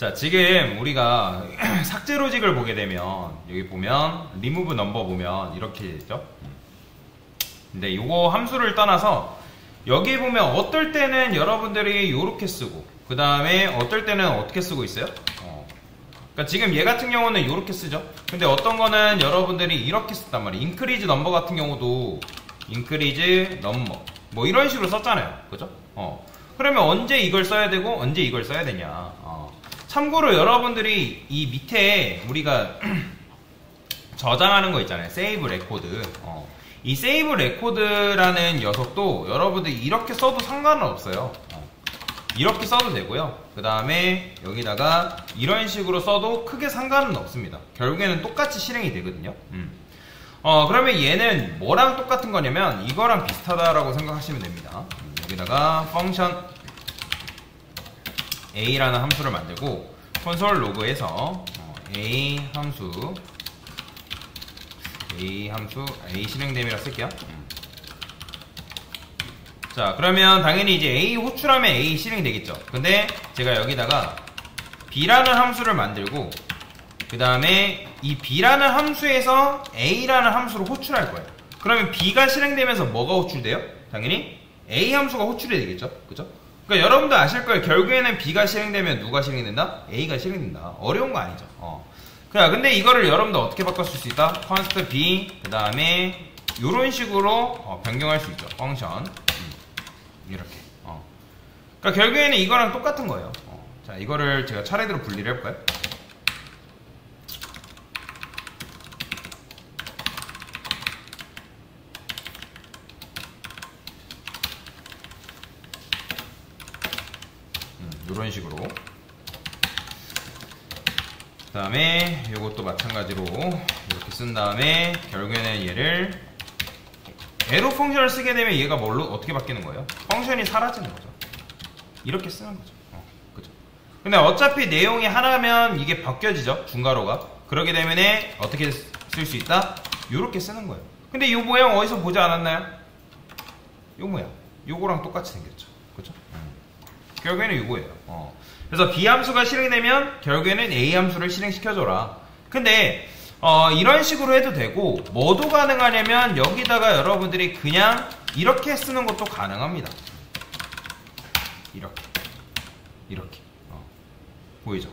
자, 지금 우리가 삭제 로직을 보게 되면 여기 보면 remove number 보면 이렇게 되죠. 근데 요거 함수를 떠나서 여기 보면 어떨 때는 여러분들이 요렇게 쓰고 그 다음에 어떨 때는 어떻게 쓰고 있어요? 그러니까 지금 얘 같은 경우는 요렇게 쓰죠. 근데 어떤 거는 여러분들이 이렇게 썼단 말이에요. increase number 같은 경우도 increase number 뭐 이런 식으로 썼잖아요. 그죠? 그러면 언제 이걸 써야 되고 언제 이걸 써야 되냐. 참고로 여러분들이 이 밑에 우리가 저장하는 거 있잖아요. save record. 이 save record라는 녀석도 여러분들이 이렇게 써도 상관은 없어요. 이렇게 써도 되고요. 그 다음에 여기다가 이런 식으로 써도 크게 상관은 없습니다. 결국에는 똑같이 실행이 되거든요. 그러면 얘는 뭐랑 똑같은 거냐면 이거랑 비슷하다라고 생각하시면 됩니다. 여기다가 펑션 a라는 함수를 만들고 콘솔 로그에서 a 실행됨이라 쓸게요. 자, 그러면 당연히 이제 a 호출하면 a 실행이 되겠죠. 근데 제가 여기다가 b라는 함수를 만들고 그 다음에 이 b라는 함수에서 a라는 함수를 호출할 거예요. 그러면 b가 실행되면서 뭐가 호출돼요? 당연히 a 함수가 호출이 되겠죠. 그죠? 그러니까 여러분도 아실 거예요. 결국에는 b가 실행되면 누가 실행된다? a가 실행된다. 어려운 거 아니죠. 근데 이거를 여러분도 어떻게 바꿔줄 수 있다? const b 그 다음에 이런 식으로 변경할 수 있죠. 펑션 이렇게. 그러니까 결국에는 이거랑 똑같은 거예요. 자, 이거를 제가 차례대로 분리를 해볼까요? 이런 식으로. 그 다음에 이것도 마찬가지로 이렇게 쓴 다음에 결국에는 얘를 에로 펑션을 쓰게 되면 얘가 뭘로 어떻게 바뀌는 거예요? 펑션이 사라지는 거죠. 이렇게 쓰는 거죠. 그죠? 근데 어차피 내용이 하나면 이게 바뀌어지죠. 중괄호가. 그러기 때문에 어떻게 쓸 수 있다? 이렇게 쓰는 거예요. 근데 이 모양 어디서 보지 않았나요? 이 모양. 요거랑 똑같이 생겼죠. 그죠? 결국에는 이거예요. 그래서 B 함수가 실행되면 결국에는 A 함수를 실행시켜줘라. 근데 이런 식으로 해도 되고 뭐도 가능하냐면 여기다가 여러분들이 그냥 이렇게 쓰는 것도 가능합니다. 이렇게 보이죠?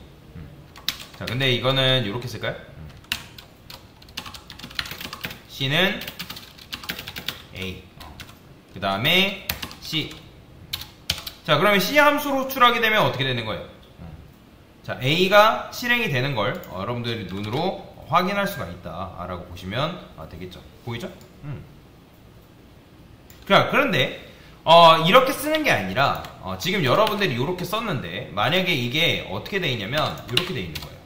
자, 근데 이거는 이렇게 쓸까요? C는 A 그 다음에 C. 자, 그러면 C 함수로 호출하게 되면 어떻게 되는 거예요? 자, A가 실행이 되는 걸 여러분들이 눈으로 확인할 수가 있다라고 보시면 되겠죠. 보이죠? 그런데 이렇게 쓰는 게 아니라 지금 여러분들이 이렇게 썼는데 만약에 이게 어떻게 돼 있냐면 이렇게 돼 있는 거예요.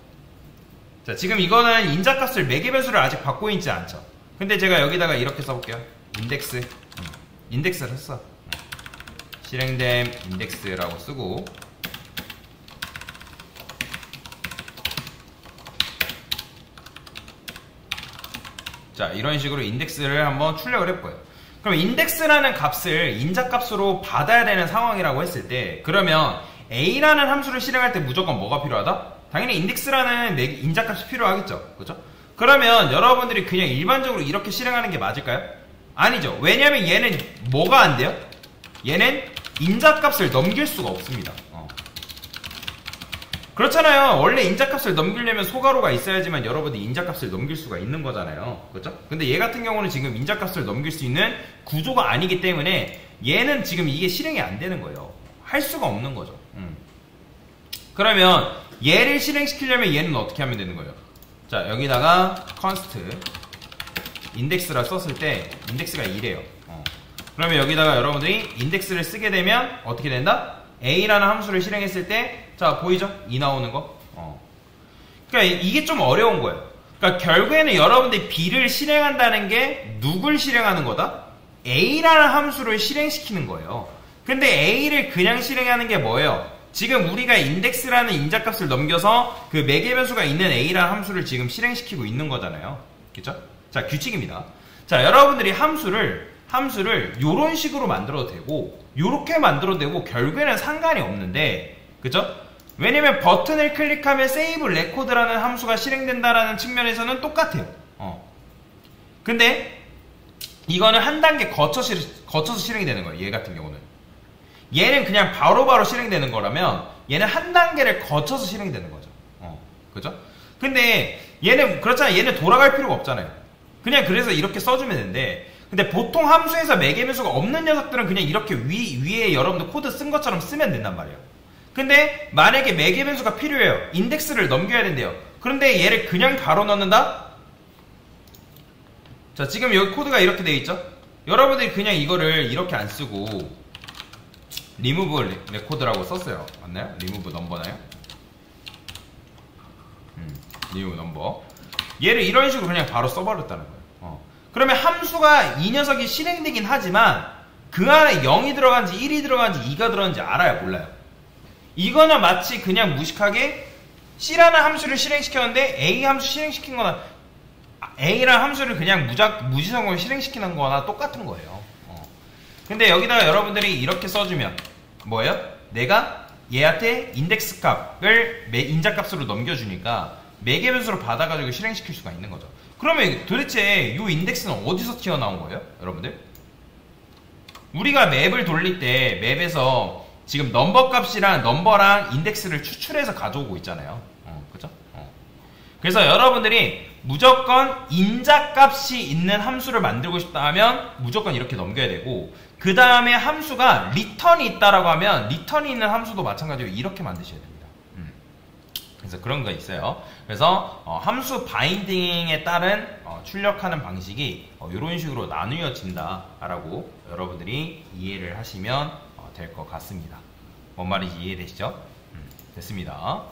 자, 지금 이거는 인자값을 매개변수를 아직 받고 있지 않죠. 근데 제가 여기다가 이렇게 써볼게요. 인덱스를 했어. 실행됨 인덱스라고 쓰고 자, 이런 식으로 인덱스를 한번 출력을 해볼게요. 그럼 인덱스라는 값을 인자값으로 받아야 되는 상황이라고 했을 때 그러면 a라는 함수를 실행할 때 무조건 뭐가 필요하다? 당연히 인덱스라는 인자값이 필요하겠죠. 그죠? 그러면 여러분들이 그냥 일반적으로 이렇게 실행하는 게 맞을까요? 아니죠. 왜냐면 얘는 뭐가 안 돼요? 얘는 인자값을 넘길 수가 없습니다. 그렇잖아요. 원래 인자값을 넘기려면 소괄호가 있어야지만 여러분들이 인자값을 넘길 수가 있는 거잖아요. 그렇죠? 근데 얘 같은 경우는 지금 인자값을 넘길 수 있는 구조가 아니기 때문에 얘는 지금 이게 실행이 안 되는 거예요. 할 수가 없는 거죠. 그러면 얘를 실행시키려면 얘는 어떻게 하면 되는 거예요? 자, 여기다가 const 인덱스라 썼을 때 인덱스가 2래요. 그러면 여기다가 여러분들이 인덱스를 쓰게 되면 어떻게 된다? A라는 함수를 실행했을 때, 자, 보이죠? 2 나오는 거? 그러니까 이게 좀 어려운 거예요. 그러니까 결국에는 여러분들이 B를 실행한다는 게 누굴 실행하는 거다? A라는 함수를 실행시키는 거예요. 근데 A를 그냥 실행하는 게 뭐예요? 지금 우리가 인덱스라는 인자값을 넘겨서 그 매개변수가 있는 A라는 함수를 지금 실행시키고 있는 거잖아요. 그쵸? 자, 규칙입니다. 자, 여러분들이 함수를 요런 식으로 만들어도 되고 요렇게 만들어도 되고 결국에는 상관이 없는데, 그죠? 왜냐면 버튼을 클릭하면 세이브 레코드라는 함수가 실행된다라는 측면에서는 똑같아요. 근데 이거는 한 단계 거쳐서 실행이 되는 거예요. 얘 같은 경우는. 얘는 그냥 바로바로 실행되는 거라면 얘는 한 단계를 거쳐서 실행이 되는 거죠. 그죠? 근데 얘는 그렇잖아요. 얘는 돌아갈 필요가 없잖아요. 그냥 그래서 이렇게 써주면 되는데, 근데 보통 함수에서 매개 변수가 없는 녀석들은 그냥 이렇게 위에 여러분들 코드 쓴 것처럼 쓰면 된단 말이에요. 근데 만약에 매개 변수가 필요해요. 인덱스를 넘겨야 된대요. 그런데 얘를 그냥 바로 넣는다? 자, 지금 여기 코드가 이렇게 되어 있죠? 여러분들이 그냥 이거를 이렇게 안 쓰고 remove 레코드라고 썼어요. 맞나요? remove 넘버나요? remove 넘버. 얘를 이런 식으로 그냥 바로 써버렸다는 거예요. 그러면 함수가 이 녀석이 실행되긴 하지만 그 안에 0이 들어간지 1이 들어간지 2가 들어간지 알아요? 몰라요? 이거는 마치 그냥 무식하게 C라는 함수를 실행시켰는데 A 함수 실행시킨 거나 A라는 함수를 그냥 무지성으로 실행시키는 거나 똑같은 거예요. 근데 여기다가 여러분들이 이렇게 써주면 뭐예요? 내가 얘한테 인덱스 값을 인자 값으로 넘겨주니까 매개 변수로 받아가지고 실행시킬 수가 있는 거죠. 그러면 도대체 이 인덱스는 어디서 튀어나온 거예요? 여러분들? 우리가 맵을 돌릴 때 맵에서 지금 넘버 값이랑 넘버랑 인덱스를 추출해서 가져오고 있잖아요. 그죠? 그래서 여러분들이 무조건 인자 값이 있는 함수를 만들고 싶다 하면 무조건 이렇게 넘겨야 되고, 그 다음에 함수가 리턴이 있다라고 하면 리턴이 있는 함수도 마찬가지로 이렇게 만드셔야 됩니다. 그래서 그런 거 있어요. 그래서 함수 바인딩에 따른 출력하는 방식이 이런 식으로 나누어진다라고 여러분들이 이해를 하시면 될 것 같습니다. 뭔 말인지 이해되시죠? 됐습니다.